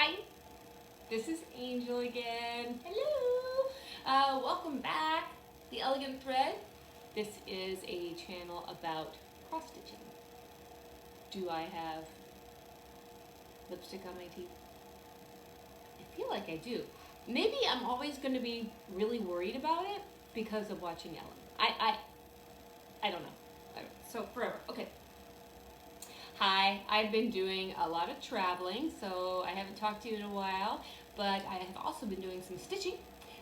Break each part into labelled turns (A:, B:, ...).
A: Hi, this is Angel again. Hello. Welcome back. The Elegant Thread. This is a channel about cross-stitching. Do I have lipstick on my teeth? I feel like I do. Maybe I'm always going to be really worried about it because of watching Ellen. I don't know. So forever. Okay. Hi, I've been doing a lot of traveling, so I haven't talked to you in a while, but I have also been doing some stitching.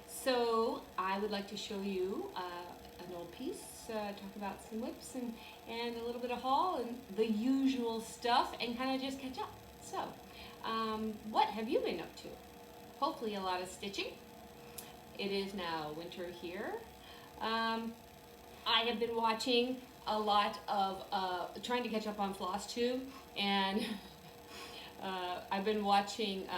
A: So I would like to show you an old piece, talk about some whips and a little bit of haul and the usual stuff, and kind of just catch up. So, what have you been up to? Hopefully a lot of stitching. It is now winter here. I have been watching a lot of trying to catch up on Flosstube, and I've been watching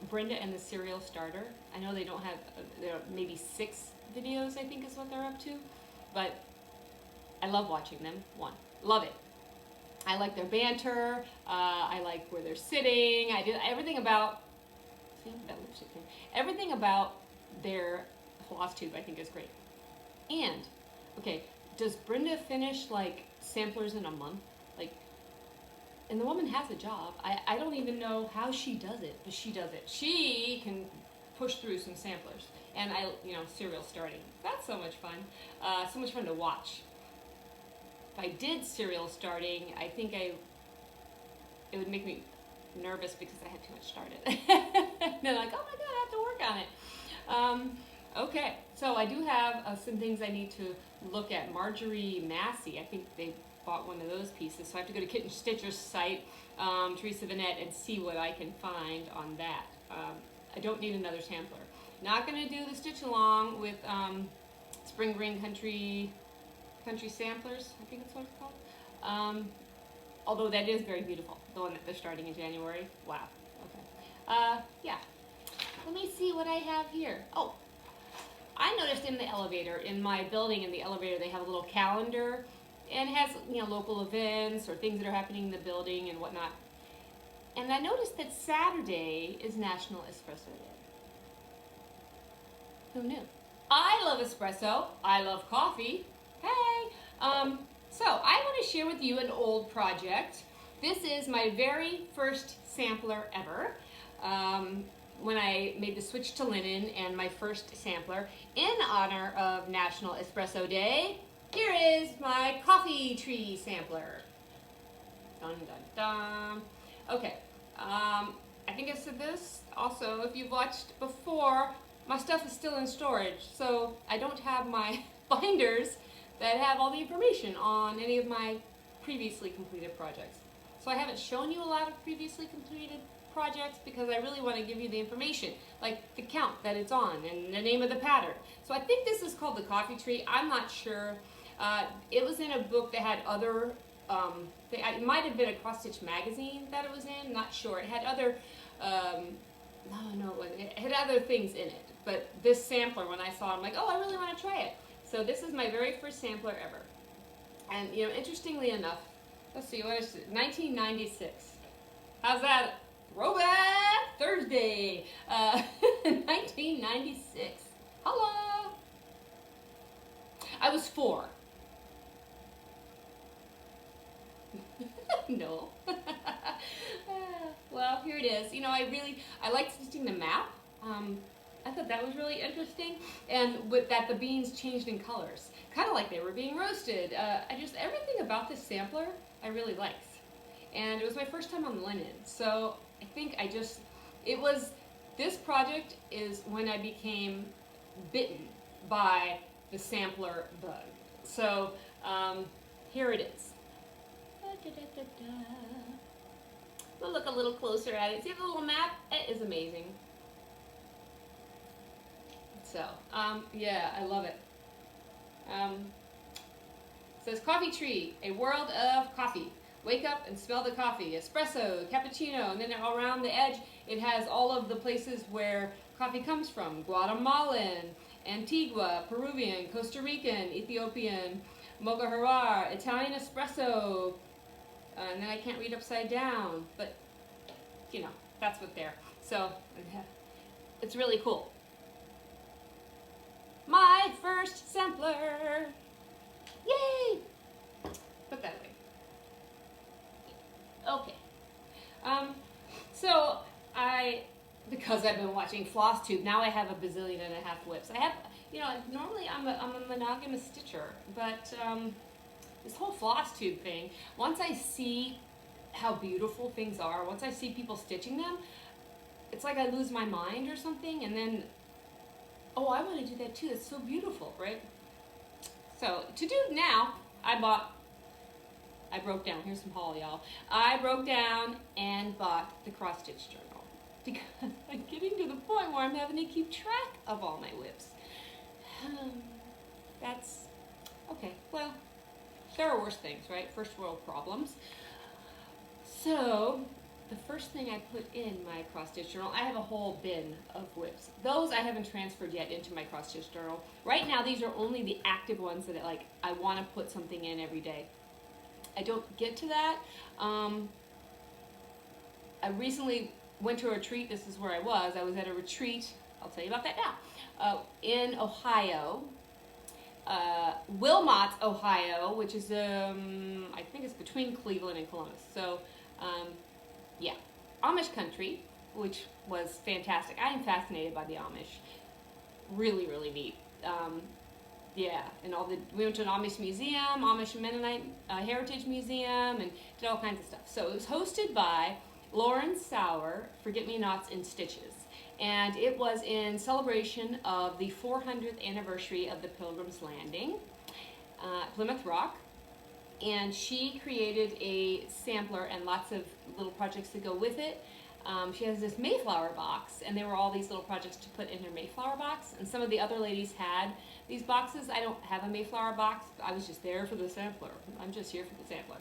A: Brenda and the Cereal Starter. I know they don't have, there are maybe 6 videos I think is what they're up to, but I love watching them. Love it. I like their banter, I like where they're sitting, I did everything about, see that lipstick thing, everything about their Flosstube I think is great. And, okay, does Brenda finish like samplers in a month? Like, and the woman has a job. I don't even know how she does it, but she does it. She can push through some samplers. And serial starting. That's so much fun. So much fun to watch. If I did serial starting, I think it would make me nervous because I had too much started. They're like, oh my God, I have to work on it. Okay, so I do have some things I need to look at. Marjorie Massey, I think they bought one of those pieces, so I have to go to Kindred Stitcher's site, Teresa Vanette, and see what I can find on that. I don't need another sampler. Not going to do the stitch along with Spring Green Country Samplers, I think that's what it's called. Although that is very beautiful, the one that they're starting in January. Wow, okay. Yeah, let me see what I have here. Oh, I noticed in the elevator, in my building in the elevator, they have a little calendar, and it has local events or things that are happening in the building and whatnot. And I noticed that Saturday is National Espresso Day. Who knew? I love espresso. I love coffee. Hey! So I want to share with you an old project. This is my very first sampler ever. When I made the switch to linen, and my first sampler in honor of National Espresso Day. Here is my coffee tree sampler. Dun dun dun. Okay, I think I said this also, if you've watched before, my stuff is still in storage, so I don't have my binders that have all the information on any of my previously completed projects. So I haven't shown you a lot of previously completed projects because I really want to give you the information, like the count that it's on and the name of the pattern. So I think this is called the coffee tree. I'm not sure. It was in a book that had other, it might have been a Cross-stich magazine that it was in, not sure. It had other, it had other things in it. But this sampler, when I saw it, I'm like, oh, I really want to try it. So this is my very first sampler ever. And, interestingly enough, let's see, what is it? 1996. How's that? Throwback Thursday, 1996. Hello. I was 4. No. Well, here it is. I like stitching the map. I thought that was really interesting, and with that the beans changed in colors, kind of like they were being roasted. Everything about this sampler I really liked, and it was my first time on linen, so I think this project is when I became bitten by the sampler bug. So here it is. We'll look a little closer at it. See the little map? It is amazing. So, yeah, I love it. It says coffee tree, a world of coffee. Wake up and smell the coffee. Espresso, cappuccino, and then around the edge it has all of the places where coffee comes from. Guatemalan, Antigua, Peruvian, Costa Rican, Ethiopian, Mocha Harar, Italian espresso, and then I can't read upside down, but That's what they're. So it's really cool. My first sampler. Yay! Put that away. Okay. So because I've been watching Flosstube, now I have a bazillion and a half whips. I have, normally I'm a monogamous stitcher, but this whole Flosstube thing, once I see how beautiful things are, once I see people stitching them, it's like I lose my mind or something, and then, oh, I want to do that too. It's so beautiful, right? So to do now, I broke down, here's some haul, y'all. I broke down and bought the Cross-stich journal because I'm getting to the point where I'm having to keep track of all my whips. That's, okay, well, there are worse things, right? First world problems. So, the first thing I put in my Cross-stich journal, I have a whole bin of whips. Those I haven't transferred yet into my Cross-stich journal. Right now, these are only the active ones that I want to put something in every day. I don't get to that. I recently went to a retreat. This is where I was. I was at a retreat. I'll tell you about that now. In Ohio. Wilmot, Ohio, which is, I think it's between Cleveland and Columbus. So, yeah. Amish country, which was fantastic. I am fascinated by the Amish. Really, really neat. Yeah, and we went to an Amish museum, Amish Mennonite Heritage Museum, and did all kinds of stuff. So it was hosted by Lauren Sauer, Forget-Me-Nots and Stitches. And it was in celebration of the 400th anniversary of the Pilgrim's Landing, Plymouth Rock. And she created a sampler and lots of little projects to go with it. She has this Mayflower box, and there were all these little projects to put in her Mayflower box. And some of the other ladies had these boxes. I don't have a Mayflower box. I was just there for the sampler. I'm just here for the sampler.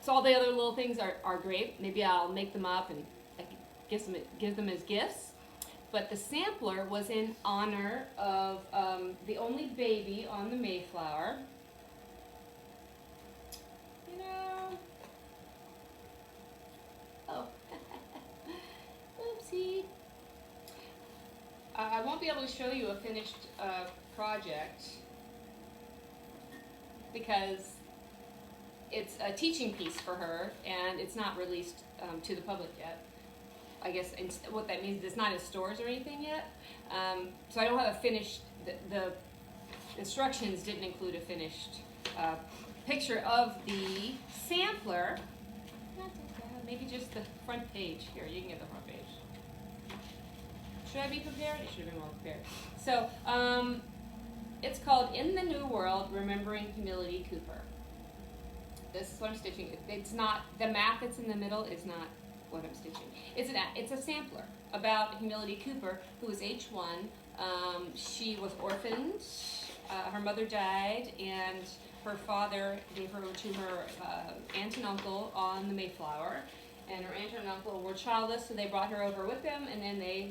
A: So all the other little things are great. Maybe I'll make them up and give them as gifts. But the sampler was in honor of the only baby on the Mayflower. Oh, oopsie. I won't be able to show you a finished project because it's a teaching piece for her and it's not released to the public yet. I guess what that means is it's not in stores or anything yet. So I don't have a finished, the instructions didn't include a finished picture of the sampler. Maybe just the front page. Here, you can get the front page. Should I be prepared? I should have been more prepared. So, it's called In the New World, Remembering Humility Cooper. This is what I'm stitching. It's not, the map that's in the middle is not what I'm stitching. It's a sampler about Humility Cooper, who was H1. She was orphaned. Her mother died, and her father gave her to her aunt and uncle on the Mayflower, and her aunt and uncle were childless, so they brought her over with them, and then they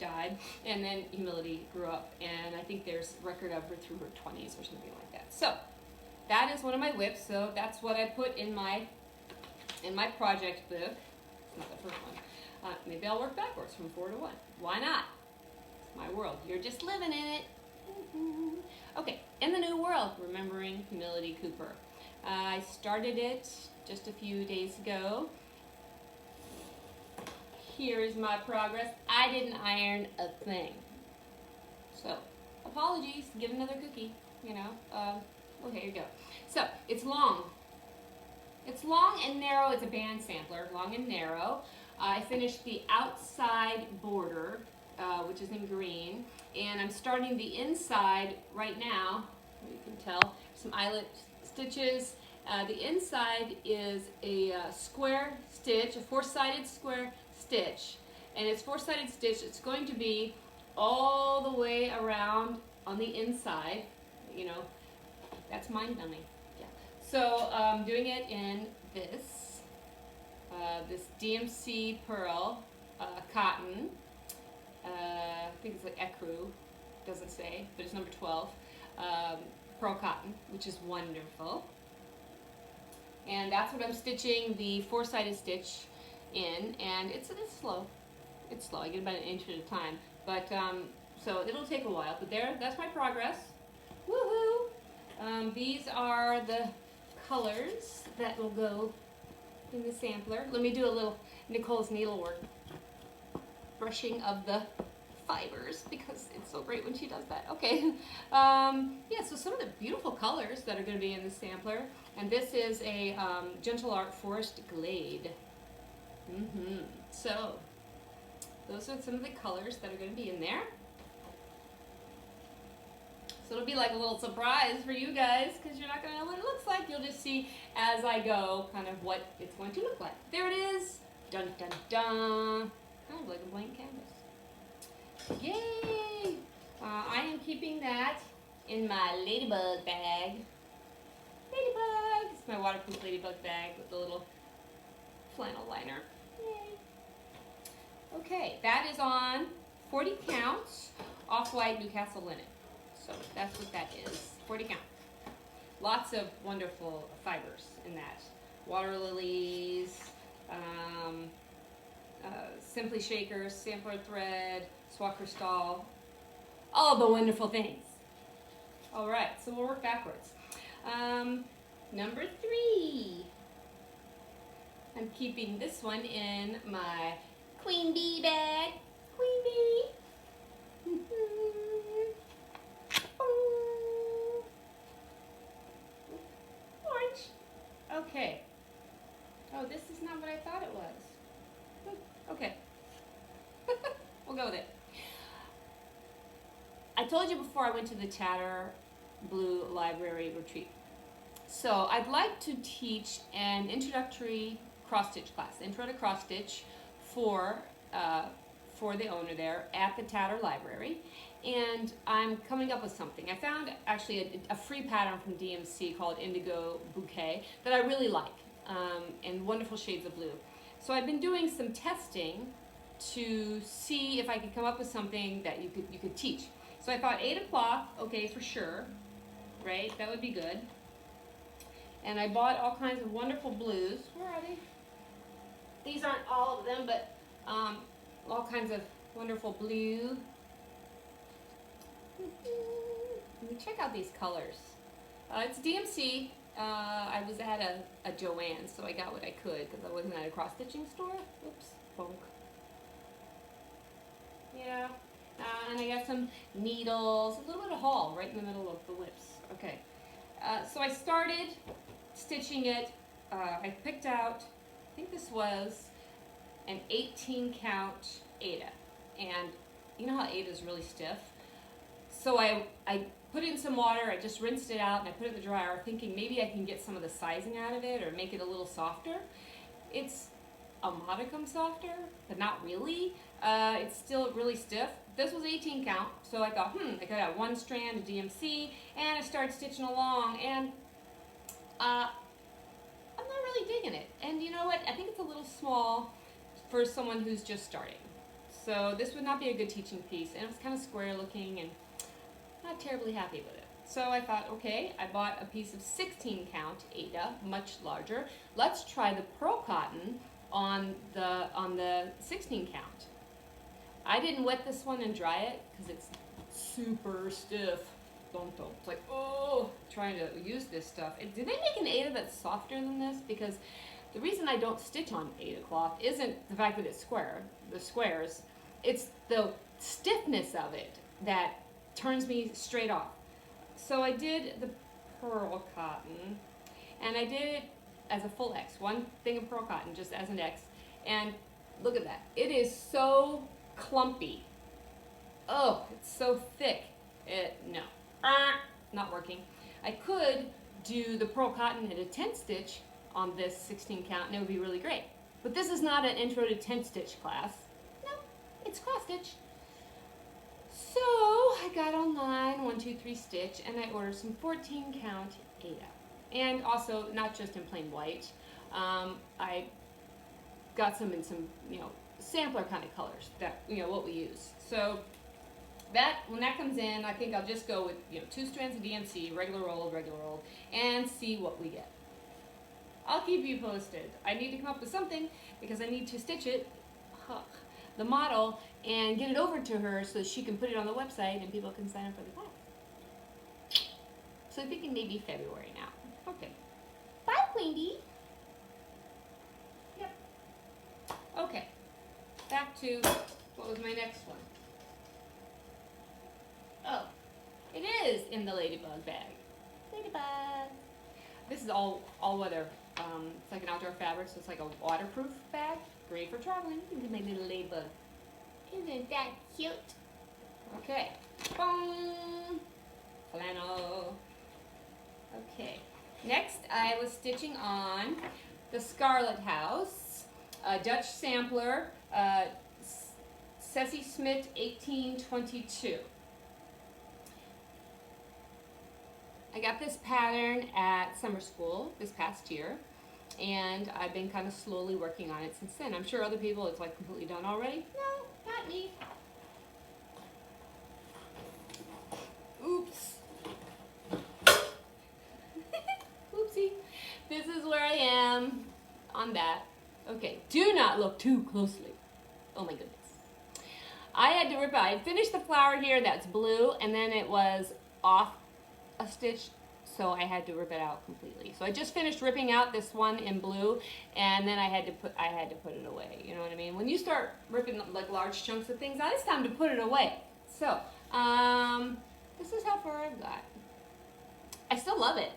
A: died, and then Humility grew up, and I think there's record of her through her 20s or something like that. So that is one of my whips, so that's what I put in my project book. It's not the first one. Maybe I'll work backwards from 4 to 1. Why not? It's my world. You're just living in it. Okay, In the New World, Remembering Humility Cooper. I started it just a few days ago. Here is my progress. I didn't iron a thing. So, apologies, give another cookie, okay, here you go. So, it's long. It's long and narrow. It's a band sampler, long and narrow. I finished the outside border, which is in green, and I'm starting the inside right now. You can tell some eyelet stitches. The inside is a square stitch, a 4-sided square stitch, and it's 4-sided stitch. It's going to be all the way around on the inside. That's mind-numbing. Yeah. So I'm doing it in this DMC pearl cotton. I think it's like ecru, doesn't say, but it's number 12. Pearl cotton, which is wonderful. And that's what I'm stitching the 4-sided stitch in, and it's slow. It's slow. I get about an inch at a time, but so it'll take a while. But that's my progress. Woohoo! These are the colors that will go in the sampler. Let me do a little Nicole's needlework brushing of the fibers because it's so great when she does that. Okay, yeah, so some of the beautiful colors that are going to be in the sampler, and this is a Gentle Art Forest Glade. So those are some of the colors that are going to be in there. So it'll be like a little surprise for you guys because you're not going to know what it looks like. You'll just see as I go kind of what it's going to look like. There it is. Dun dun dun. Kind of like a blank canvas. Yay! I am keeping that in my ladybug bag. Ladybug! It's my waterproof ladybug bag with the little flannel liner. Yay! Okay, that is on 40 counts off-white Newcastle linen. So that's what that is, 40 count. Lots of wonderful fibers in that. Water lilies, Simply Shakers, sampler thread, swath crystal, all the wonderful things. All right, so we'll work backwards. Number 3. I'm keeping this one in my Queen Bee bag. Queen Bee. Orange. Okay. Oh, this is not what I thought it was. Okay. We'll go with it. I told you before I went to the Chatter Blue Library Retreat. So I'd like to teach an introductory cross-stitch class, Intro to Cross-stitch, for the owner there at the Chatter Library. And I'm coming up with something. I found actually a free pattern from DMC called Indigo Bouquet that I really like, in wonderful shades of blue. So I've been doing some testing to see if I could come up with something that you could teach. So I thought 8 o'clock, okay, for sure, right? That would be good. And I bought all kinds of wonderful blues. Where are they? These aren't all of them, but all kinds of wonderful blue. Let me check out these colors. It's DMC. I was at a Joann's, so I got what I could because I wasn't at a cross-stitching store. Oops, bonk. Yeah, and I got some needles, a little bit of haul right in the middle of the lips. Okay, so I started stitching it. I picked out, I think this was an 18 count Aida, and you know how Aida is really stiff? So I put it in some water, I just rinsed it out, and I put it in the dryer thinking maybe I can get some of the sizing out of it or make it a little softer. It's a modicum softer, but not really. It's still really stiff. This was 18 count, so I thought, I could have one strand of DMC, and I started stitching along, and I'm not really digging it. And you know what? I think it's a little small for someone who's just starting. So this would not be a good teaching piece, and it was kind of square looking, and not terribly happy with it. So I thought, okay, I bought a piece of 16 count Aida, much larger. Let's try the pearl cotton on the 16 count. I didn't wet this one and dry it because it's super stiff. It's like, oh, trying to use this stuff. Did they make an Aida that's softer than this? Because the reason I don't stitch on Aida cloth isn't the fact that it's the squares, it's the stiffness of it that turns me straight off. So I did the pearl cotton, and I did it as a full X, one thing of pearl cotton just as an X, and look at that. It is so clumpy. Oh, it's so thick. No, not working. I could do the pearl cotton at a 10 stitch on this 16 count, and it would be really great. But this is not an intro to 10 stitch class. No, it's cross stitch. So I got online 1, 2, 3 stitch, and I ordered some 14 count Aida, and also not just in plain white. I got some in some sampler kind of colors that what we use. So that when that comes in, I think I'll just go with 2 strands of DMC, regular roll, and see what we get. I'll keep you posted. I need to come up with something because I need to stitch it, the model, and get it over to her so she can put it on the website and people can sign up for the class. So I'm thinking maybe February now. Okay. Bye, Queenie. Yep. Okay. Back to what was my next one. Oh, it is in the ladybug bag. Ladybug. This is all weather. It's like an outdoor fabric, so it's like a waterproof bag. Great for traveling. Look at my little ladybug. Isn't that cute? Okay. Boom. Flannel. Okay. Next, I was stitching on the Scarlett House, a Dutch sampler, Ceesie Smitt 1822. I got this pattern at summer school this past year, and I've been kind of slowly working on it since then. I'm sure other people it's like completely done already. No, not me. Oops. Oopsie. This is where I am on that. Okay, do not look too closely. Oh my goodness. I had to rip out. I finished the flower here that's blue, and then it was off a stitch, so I had to rip it out completely. So I just finished ripping out this one in blue, and then I had to put it away. You know what I mean? When you start ripping like large chunks of things out, it's time to put it away. So this is how far I've got. I still love it.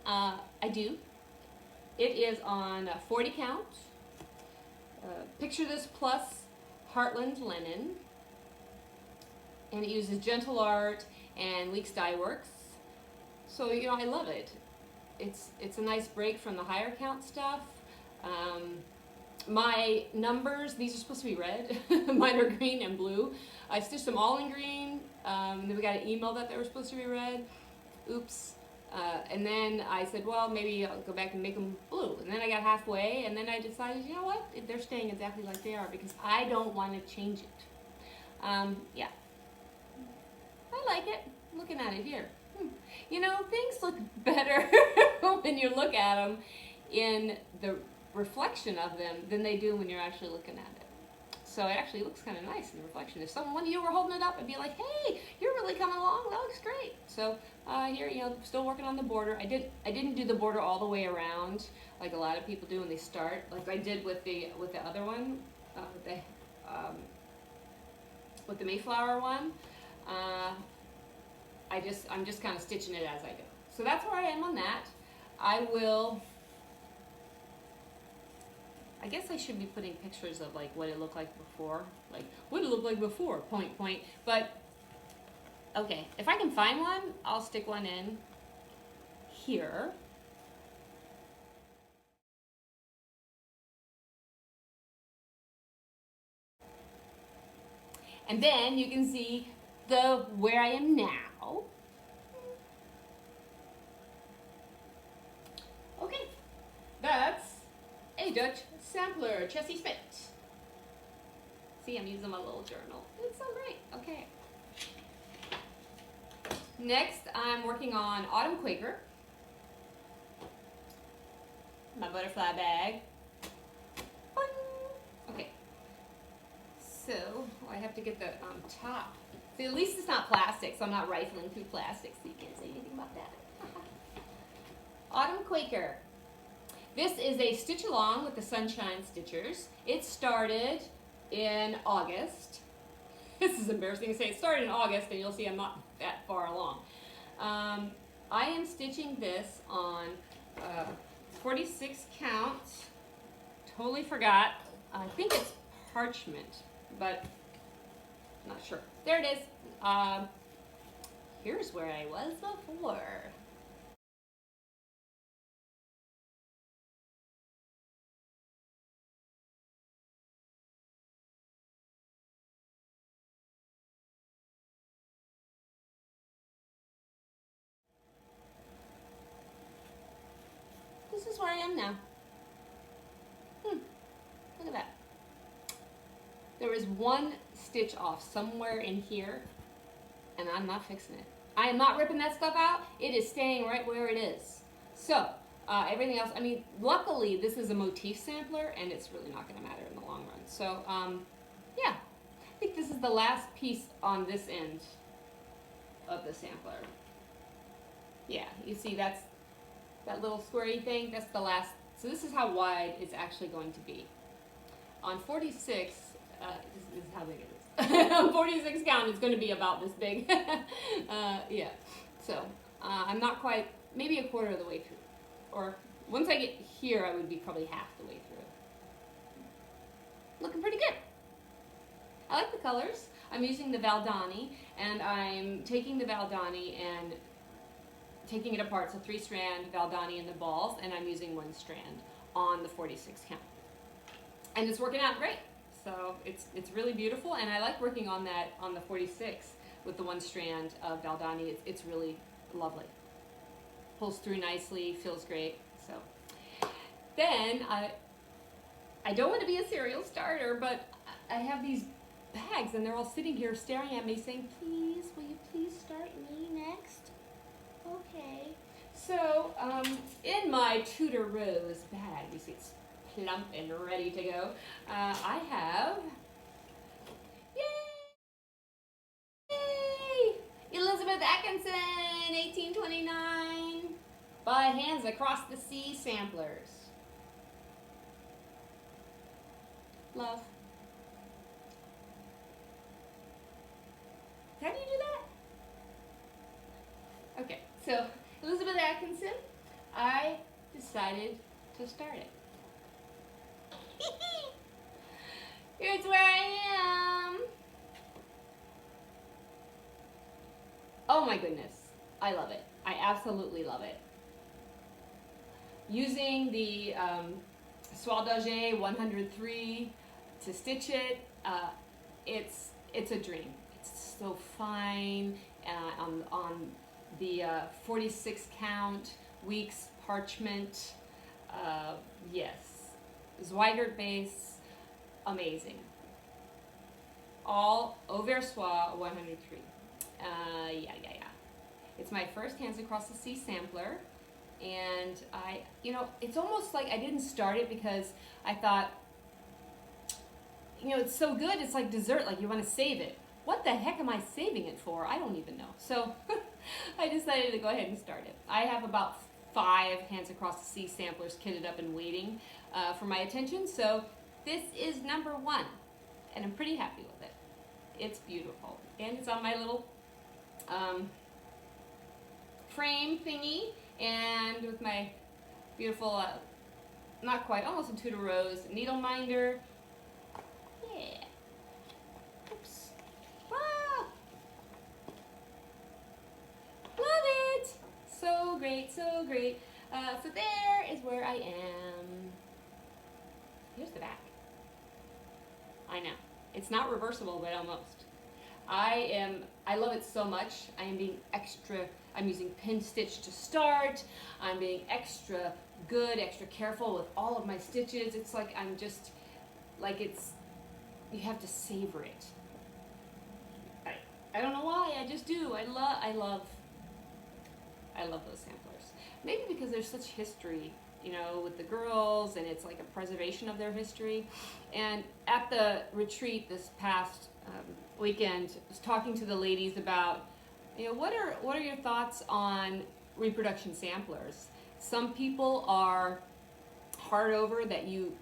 A: I do. It is on a 40 count. Picture This Plus Heartland linen, and it uses Gentle Art and Weeks Dye Works. So, you know, I love it. It's a nice break from the higher count stuff. My numbers, these are supposed to be red. Mine are green and blue. I stitched them all in green. Then we got an email that they were supposed to be red. Oops. And then I said, well, maybe I'll go back and make them blue. And then I got halfway, and then I decided, you know what? They're staying exactly like they are because I don't want to change it. Yeah. I like it. Looking at it here. You know, things look better when you look at them in the reflection of them than they do when you're actually looking at it. So it actually looks kind of nice in the reflection. If someone of you were holding it up, I'd be like, hey, you're really coming along. That looks great. So here, you know, still working on the border. I didn't do the border all the way around like a lot of people do when they start, like I did with the other one, with the Mayflower one. I'm just kind of stitching it as I go. So that's where I am on that. I guess I should be putting pictures of like what it looked like before. Like what it looked like before, point. But okay, if I can find one, I'll stick one in here. And then you can see where I am now. Okay, that's a Dutch sampler, Ceesie Smitt. See, I'm using my little journal. It's so great. Okay. Next, I'm working on Autumn Quaker. My butterfly bag. Okay. So, I have to get the top. See, at least it's not plastic, so I'm not rifling through plastic, so you can't say anything about that. Autumn Quaker. This is a stitch along with the Sunshine Stitchers. It started in August. This is embarrassing to say. It started in August, and you'll see I'm not that far along. I am stitching this on 46 count. Totally forgot. I think it's parchment, but I'm not sure. There it is. Here's where I was before. This is where I am now. Look at that. There is one stitch off somewhere in here, and I'm not fixing it. I am not ripping that stuff out. It is staying right where it is. So, Everything else, I mean, luckily this is a motif sampler and it's really not going to matter in the long run. So, yeah, I think this is the last piece on this end of the sampler. Yeah, you see that's that little squarey thing, that's the last. So this is how wide it's actually going to be. On 46, this is how big it is. On 46 count, it's going to be about this big. Yeah, so I'm not quite, maybe a quarter of the way through. Or once I get here, I would be probably half the way through. Looking pretty good. I like the colors. I'm using the Valdani, and I'm taking the Valdani and taking it apart. So 3-strand Valdani in the balls, and I'm using 1 strand on the 46 count. And it's working out great. So it's really beautiful, and I like working on that on the 46 with the 1 strand of Valdani. It's really lovely. Pulls through nicely, feels great. So then I don't want to be a serial starter, but I have these bags and they're all sitting here staring at me saying, please, will you please start me next? Okay. So in my Tudor Rose bag, you see it's plump and ready to go, I have, yay! Elizabeth Atkinson, 1829, by Hands Across the Sea samplers. Love. How do you do that? Okay, so Elizabeth Atkinson, I decided to start it. Here's where I am. Oh my goodness, I love it. I absolutely love it. Using the Soie d'Auger 103 to stitch it, it's a dream. It's so fine on the 46 count weeks parchment. Yes, Zweigert base, amazing. All Auvers Soie 103. Yeah. It's my first Hands Across the Sea sampler, and it's almost like I didn't start it because I thought, it's so good, it's like dessert, like you want to save it. What the heck am I saving it for? I don't even know. So I decided to go ahead and start it. I have about 5 Hands Across the Sea samplers kitted up and waiting for my attention, so this is number 1, and I'm pretty happy with it. It's beautiful, and it's on my little frame thingy, and with my beautiful, not quite, almost a Tudor Rose needle minder. Yeah. Oops. Ah! Love it! So great, so great. So there is where I am. Here's the back. I know. It's not reversible, but almost. I love it so much. I am being I'm using pin stitch to start. I'm being extra good, extra careful with all of my stitches. It's like I'm just, you have to savor it. I don't know why, I just do. I love those samplers. Maybe because there's such history, with the girls, and it's like a preservation of their history. And at the retreat this past weekend, I was talking to the ladies about, what are your thoughts on reproduction samplers? Some people are hard over that you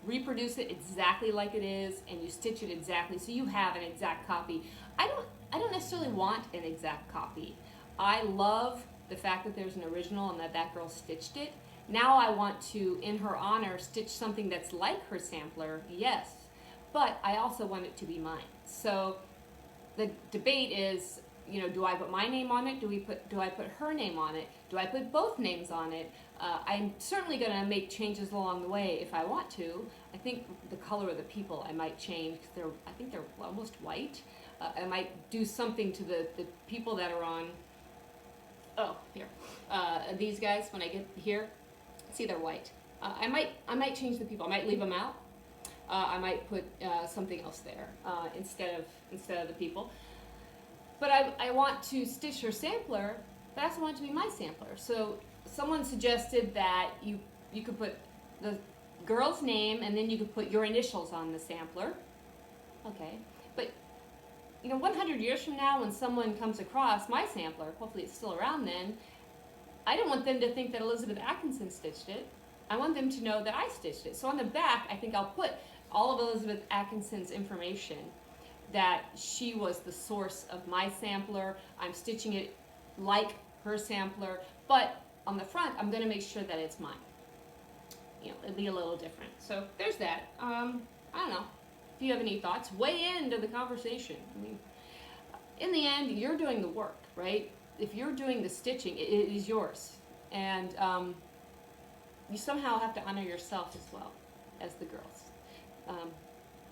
A: reproduce it exactly like it is, and you stitch it exactly, so you have an exact copy. I don't necessarily want an exact copy. I love the fact that there's an original and that girl stitched it. Now I want to, in her honor, stitch something that's like her sampler, yes, but I also want it to be mine. So the debate is, do I put my name on it? Do I put her name on it? Do I put both names on it? I'm certainly going to make changes along the way if I want to. I think the color of the people I might change, because I think they're almost white. I might do something to the people that are on, here, these guys, when I get here, see, they're white. I might change the people. I might leave them out. I might put something else there instead of the people. But I want to stitch her sampler, but I also want it to be my sampler. So someone suggested that you could put the girl's name and then you could put your initials on the sampler. Okay, but 100 years from now when someone comes across my sampler, hopefully it's still around then, I don't want them to think that Elizabeth Atkinson stitched it. I want them to know that I stitched it. So on the back, I think I'll put all of Elizabeth Atkinson's information, that she was the source of my sampler. I'm stitching it like her sampler, but on the front, I'm going to make sure that it's mine. It'll be a little different. So there's that. I don't know. If you have any thoughts, weigh into the conversation. I mean, in the end, you're doing the work, right? If you're doing the stitching, it is yours. And you somehow have to honor yourself as well as the girls.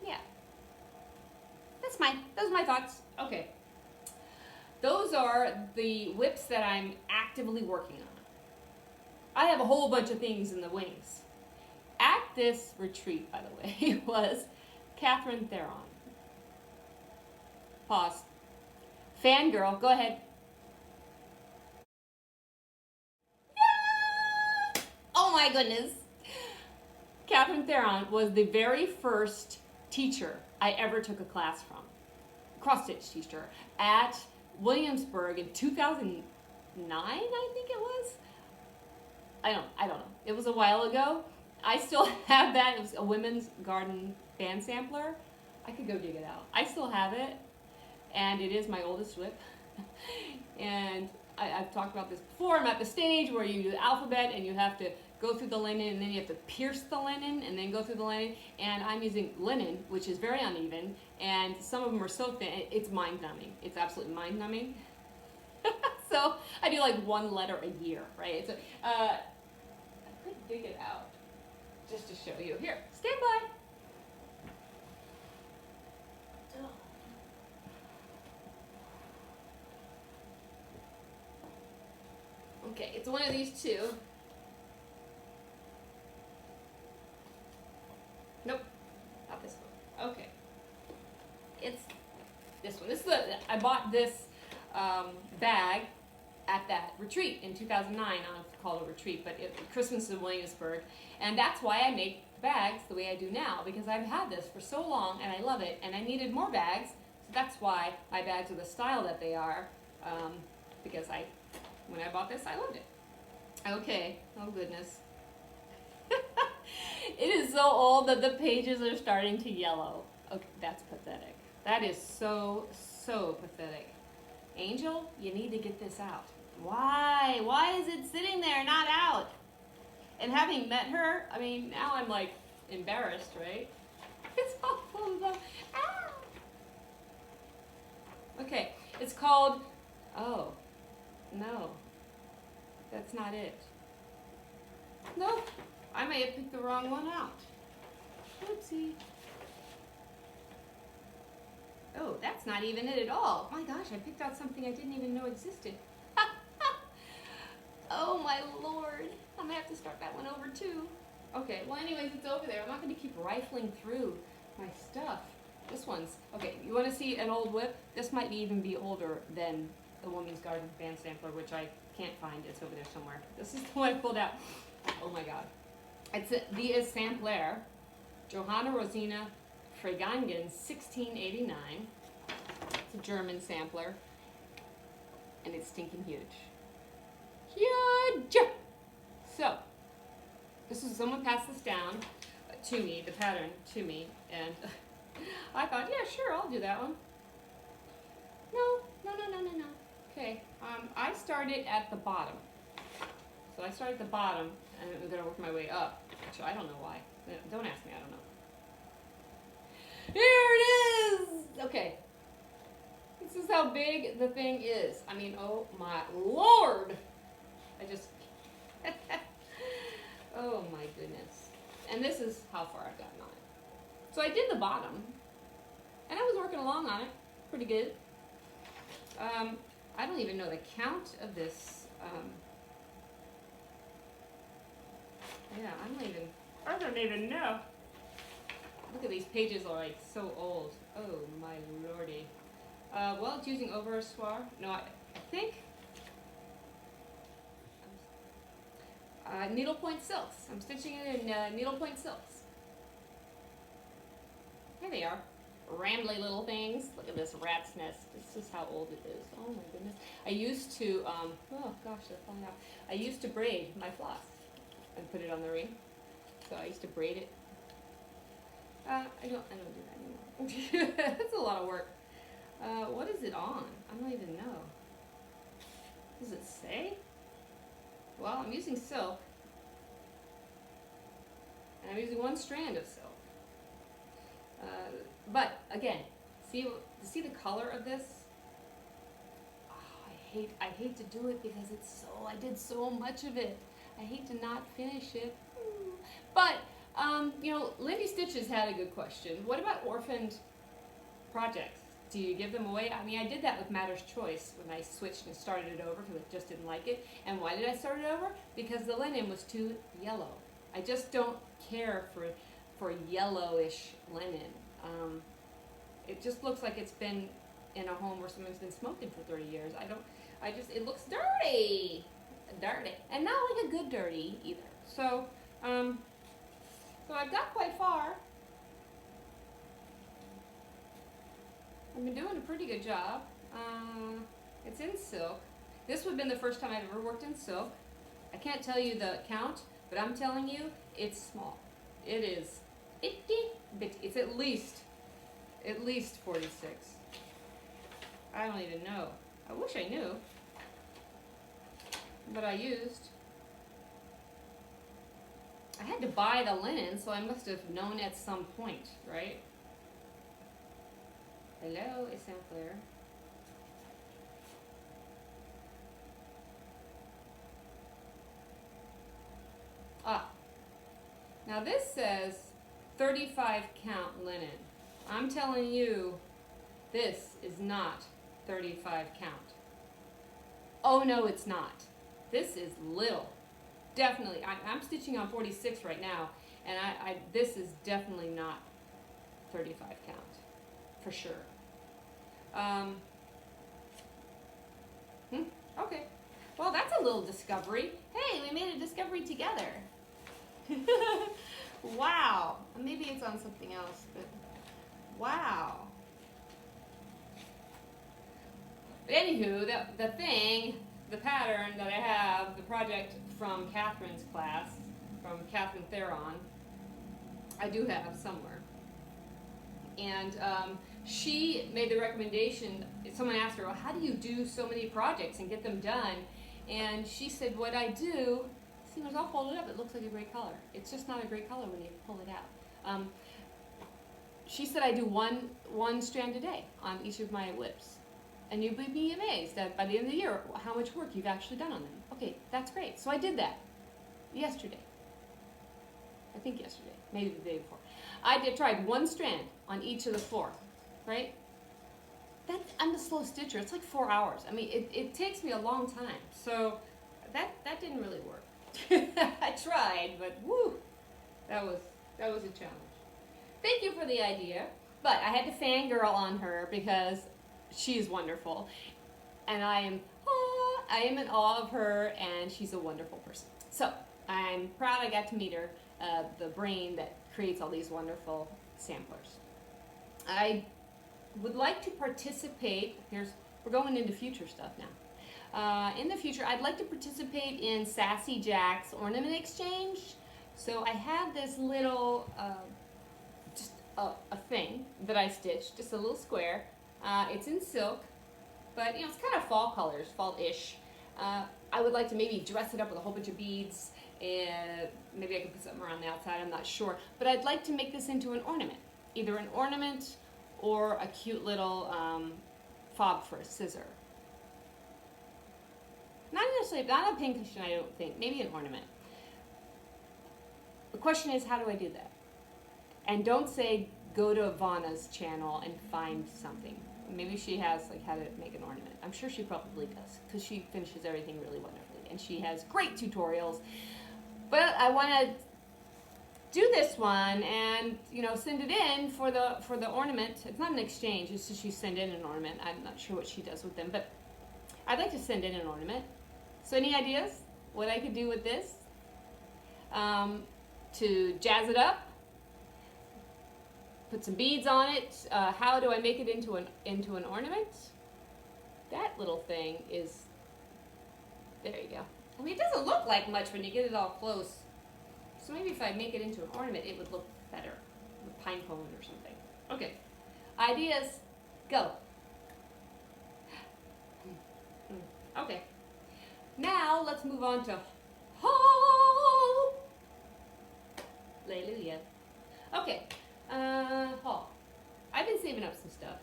A: Yeah. Those are my thoughts. Okay. Those are the whips that I'm actively working on. I have a whole bunch of things in the wings. At this retreat, by the way, was Catherine Theron. Pause. Fangirl, go ahead. Oh my goodness. Catherine Theron was the very first teacher I ever took a class from. Cross-stich teacher at Williamsburg in 2009, I think it was. I don't know. It was a while ago. I still have that. It was a women's garden band sampler. I could go dig it out. I still have it, and it is my oldest whip. And I've talked about this before. I'm at the stage where you do the alphabet and you have to go through the linen, and then you have to pierce the linen and then go through the linen. And I'm using linen, which is very uneven, and some of them are so thin, it's mind-numbing. It's absolutely mind-numbing. So I do like one letter a year, right? So I could dig it out just to show you. Here, stand by. Okay, it's one of these two. Nope, not this one. Okay, it's this one. I bought this bag at that retreat in 2009. I don't know if it's called a retreat, but Christmas in Williamsburg, and that's why I make bags the way I do now, because I've had this for so long and I love it, and I needed more bags, so that's why my bags are the style that they are, because when I bought this, I loved it. Okay, oh goodness. It is so old that the pages are starting to yellow. Okay, that's pathetic. That is so, so pathetic. Angel, you need to get this out. Why? Why is it sitting there, not out? And having met her, I mean, now I'm like embarrassed, right? It's all full of them. Ah! Okay, it's called, oh, no, that's not it. Nope, I may have picked the wrong one out. Oopsie. Oh, that's not even it at all. My gosh, I picked out something I didn't even know existed. Oh my lord. I'm gonna have to start that one over too. Okay, well anyways, it's over there. I'm not gonna keep rifling through my stuff. This one's, okay, you wanna see an old whip? This might even be older than the Woman's Garden band sampler, which I can't find. It's over there somewhere. This is the one I pulled out. Oh my god. It's the Essamplaire, Johanna Rosina Freygangin, 1689. It's a German sampler, and it's stinking huge. Huge! So, someone passed this down to me, the pattern to me, and I thought, yeah, sure, I'll do that one. No. Okay, I started at the bottom. So I started at the bottom, and I'm gonna work my way up. Actually, I don't know why. Don't ask me, I don't know. Here it is! Okay. This is how big the thing is. I mean, oh my lord! I just... oh my goodness. And this is how far I've gotten on it. So I did the bottom, and I was working along on it pretty good. I don't even know the count of this. Yeah, I don't even know. Look at these pages are like so old. Oh my lordy. Well, it's using oversoir. No, I think. needlepoint silks. I'm stitching it in needlepoint silks. Here they are. Rambly little things. Look at this rat's nest. This is how old it is. Oh my goodness. I used to, oh gosh, they're falling out. I used to braid my floss and put it on the ring. So I used to braid it. I don't do that anymore. That's a lot of work. What is it on? I don't even know. Does it say? Well, I'm using silk. And I'm using one strand of silk. But again, see the color of this? Oh, I hate to do it because I did so much of it. I hate to not finish it. But you know, Lindy Stitches had a good question. What about orphaned projects? Do you give them away? I mean, I did that with Matter's Choice when I switched and started it over because I just didn't like it. And why did I start it over? Because the linen was too yellow. I just don't care for yellowish linen. It just looks like it's been in a home where someone's been smoking for 30 years. It looks dirty. Dirty. And not like a good dirty either. So I've got quite far. I've been doing a pretty good job. It's in silk. This would have been the first time I've ever worked in silk. I can't tell you the count, but I'm telling you, it's small. It is itty bitty. It's at least 46. I don't even know. I wish I knew. But I had to buy the linen, so I must have known at some point, right? Hello, Essamplaire. Now this says 35 count linen. I'm telling you, this is not 35 count. Oh no, it's not. This is little. Definitely, I'm stitching on 46 right now, and this is definitely not 35 count, for sure. Okay. Well, that's a little discovery. Hey, we made a discovery together. Wow. Maybe it's on something else, but wow. But anywho, the pattern that I have, the project from Catherine's class, from Catherine Theron, I do have somewhere. And she made the recommendation, someone asked her, well, how do you do so many projects and get them done? And she said, what I do, see, when it's all folded up, it looks like a great color. It's just not a great color when you pull it out. She said I do one strand a day on each of my whips. And you'd be amazed that by the end of the year, how much work you've actually done on them. Okay, that's great. So I did that yesterday. I think yesterday, maybe the day before. Tried one strand on each of the 4, right? I'm a slow stitcher. It's like 4 hours. I mean, it takes me a long time. So that didn't really work. I tried, but woo, that was a challenge. Thank you for the idea, but I had to fangirl on her because she is wonderful, and I am in awe of her, and she's a wonderful person. So I'm proud I got to meet her, the brain that creates all these wonderful samplers. I would like to participate. We're going into future stuff now. In the future, I'd like to participate in Sassy Jack's ornament exchange. So I have this little, just a thing that I stitched, just a little square. It's in silk, but it's kind of fall colors, fall-ish. I would like to maybe dress it up with a whole bunch of beads, and maybe I could put something around the outside, I'm not sure. But I'd like to make this into an ornament, either an ornament or a cute little fob for a scissor. Not a pincushion, I don't think, maybe an ornament. The question is, how do I do that? And don't say, go to Vonna's channel and find something. Maybe she has how to make an ornament. I'm sure she probably does, because she finishes everything really wonderfully, and she has great tutorials. But I want to do this one and send it in for the ornament. It's not an exchange; it's just you send in an ornament. I'm not sure what she does with them, but I'd like to send in an ornament. So any ideas what I could do with this? to jazz it up. Put some beads on it. How do I make it into an ornament? That little thing is, there you go. I mean, it doesn't look like much when you get it all close. So maybe if I make it into an ornament, it would look better. A pine cone or something. Okay. Ideas, go. Okay. Now let's move on to haul. Hallelujah. Okay. Haul. I've been saving up some stuff.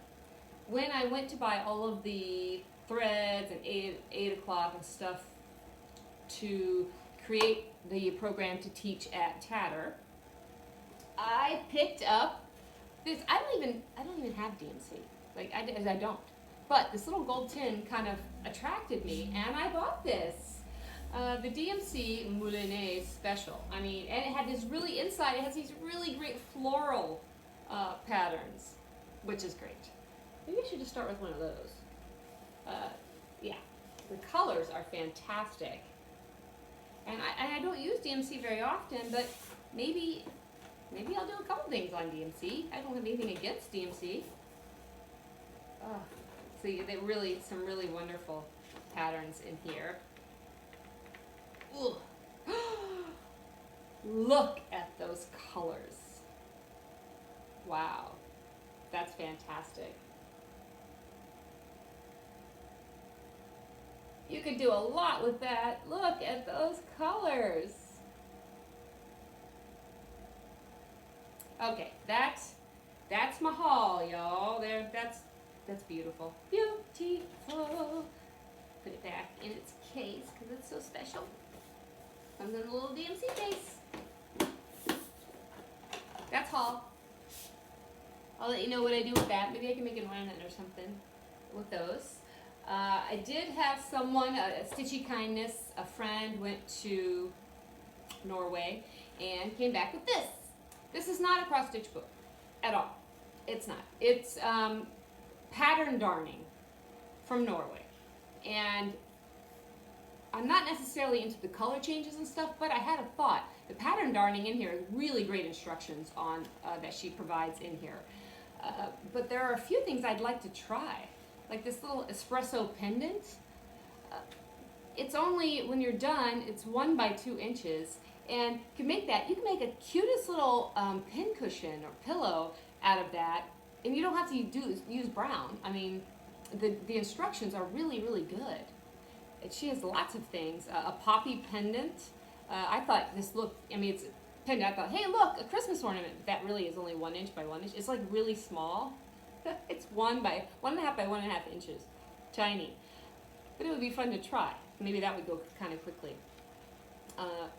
A: When I went to buy all of the threads and 8 o'clock and stuff to create the program to teach at Tatter, I picked up this. I don't even have DMC. Like I don't. But this little gold tin kind of attracted me, and I bought this. The DMC Moulinet Special. I mean, and it had this really inside. It has these really great floral patterns, which is great. Maybe I should just start with one of those. Yeah, the colors are fantastic. And I don't use DMC very often, but maybe I'll do a couple things on DMC. I don't have anything against DMC. See, some really wonderful patterns in here. Ooh. Look at those colors. Wow, that's fantastic. You could do a lot with that. Look at those colors. Okay, that's my haul, y'all. That's beautiful. Beautiful. Put it back in its case because it's so special. Comes in a little DMC case. That's haul. I'll let you know what I do with that. Maybe I can make an ornament or something with those. I did have someone, a Stitchy kindness, a friend went to Norway and came back with this. This is not a cross-stitch book at all. It's not. It's pattern darning from Norway. And I'm not necessarily into the color changes and stuff, but I had a thought. The pattern darning in here is really great instructions on that she provides in here. But there are a few things I'd like to try. Like this little espresso pendant. It's only, when you're done, it's 1 by 2 inches. And you can make a cutest little pin cushion or pillow out of that. And you don't have to use brown. I mean, the instructions are really, really good. And she has lots of things. A poppy pendant. I thought this looked, I mean, it's a pendant. I thought, hey, look, a Christmas ornament. That really is only 1 inch by 1 inch. It's like really small. It's 1.5 by 1.5 inches. Tiny. But it would be fun to try. Maybe that would go kind of quickly.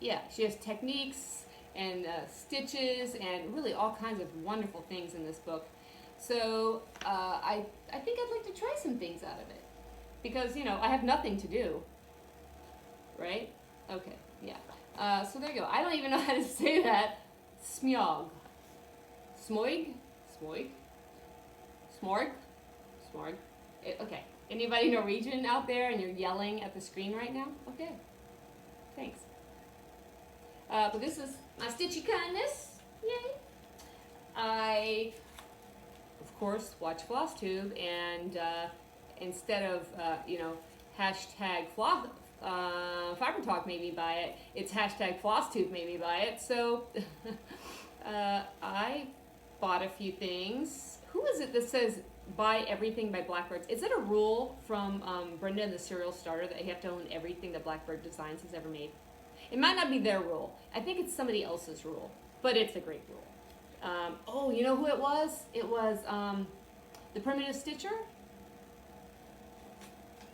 A: Yeah, she has techniques and stitches and really all kinds of wonderful things in this book. So I think I'd like to try some things out of it. Because, you know, I have nothing to do. Right? Okay, yeah. So there you go. I don't even know how to say that. Smjog. Smorg? Smorg? Smorg? Smorg. Okay. Anybody Norwegian out there and you're yelling at the screen right now? Okay. Thanks. But this is my Stitchy kindness. Yay. I, of course, watch Flosstube, and instead of, hashtag Pfifer Talk made me buy it, it's hashtag Flosstube made me buy it. So I bought a few things. Who is it that says buy everything by Blackbirds? Is it a rule from Brenda and the Serial Starter that you have to own everything that Blackbird Designs has ever made? It might not be their rule. I think it's somebody else's rule, but it's a great rule. Oh, you know who it was? It was the Primitive Stitcher.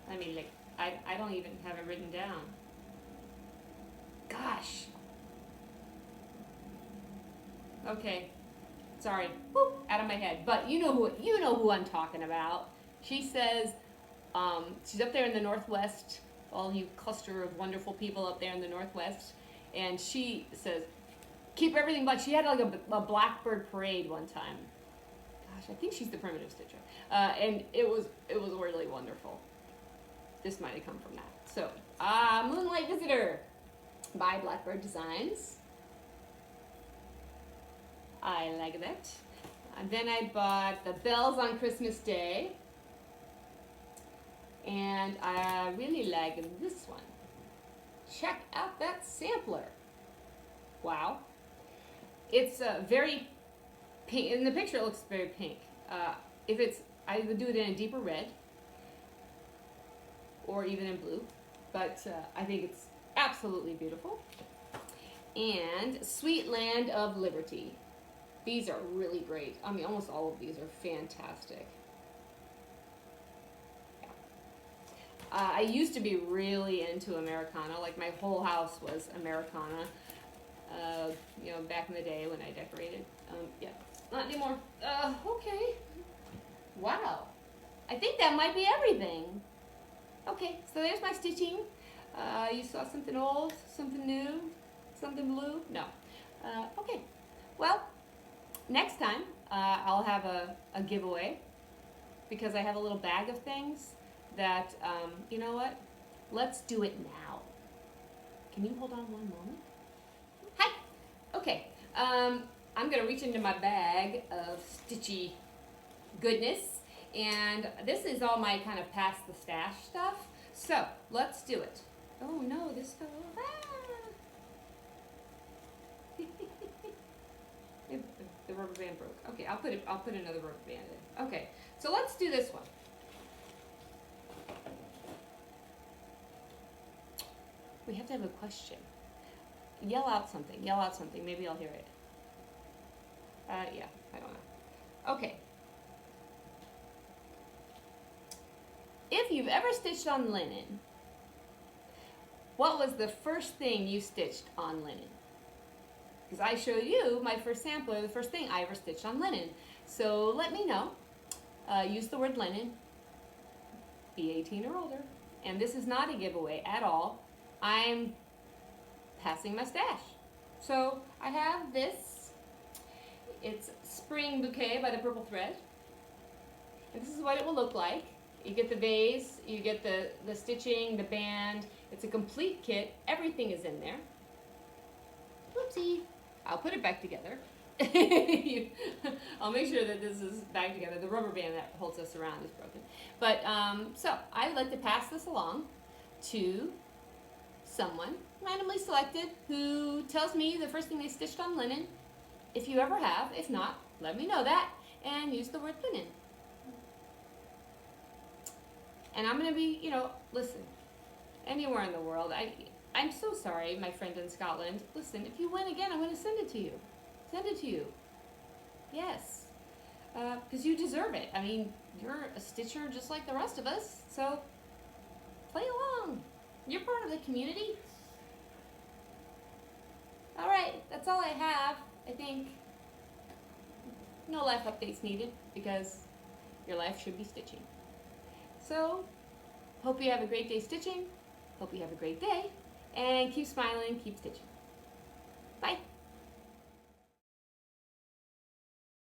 A: I mean, like, I don't even have it written down. Gosh. Okay. Sorry, boop, out of my head. But you know who I'm talking about. She says she's up there in the Northwest, all you cluster of wonderful people up there in the Northwest, and she says, keep everything black. She had like a Blackbird parade one time. Gosh, I think she's the Primitive Stitcher, and it was really wonderful. This might have come from that. So, Moonlight Visitor. by Blackbird Designs. I like that. And then I bought the Bells on Christmas Day. And I really like this one. Check out that sampler. Wow. It's very pink. In the picture it looks very pink. I would do it in a deeper red. Or even in blue. But I think it's absolutely beautiful. And Sweet Land of Liberty. These are really great. I mean, almost all of these are fantastic. Yeah. I used to be really into Americana. Like my whole house was Americana. You know, back in the day when I decorated. Yeah, not anymore. Okay. Wow. I think that might be everything. Okay, so there's my stitching. You saw something old, something new, something blue? No. Okay. Well, next time I'll have a giveaway because I have a little bag of things that, you know what? Let's do it now. Can you hold on one moment? Hi. Okay. I'm going to reach into my bag of stitchy goodness. And this is all my kind of past the stash stuff. So, let's do it. Oh no, this fell off. Ah. The rubber band broke. Okay, I'll put another rubber band in. Okay, so let's do this one. We have to have a question. Yell out something. Yell out something. Maybe I'll hear it. Yeah, I don't know. Okay. If you've ever stitched on linen, what was the first thing you stitched on linen? Because I showed you my first sampler, the first thing I ever stitched on linen. So let me know. Use the word linen. Be 18 or older. And this is not a giveaway at all. I'm passing my stash. So I have this. It's Spring Bouquet by the Purple Thread. And this is what it will look like. You get the vase, you get the stitching, the band. It's a complete kit. Everything is in there. Whoopsie. I'll put it back together. I'll make sure that this is back together. The rubber band that holds us around is broken. But, so, I would like to pass this along to someone randomly selected who tells me the first thing they stitched on linen. If you ever have, if not, let me know that and use the word linen. And I'm going to be, you know, listen, anywhere in the world, I'm so sorry, my friend in Scotland. Listen, if you win again, I'm going to send it to you. Send it to you. Yes. Because you deserve it. I mean, you're a stitcher just like the rest of us, so play along. You're part of the community. All right, that's all I have, I think. No life updates needed because your life should be stitching. So, hope you have a great day stitching. Hope you have a great day. And keep smiling, keep stitching. Bye.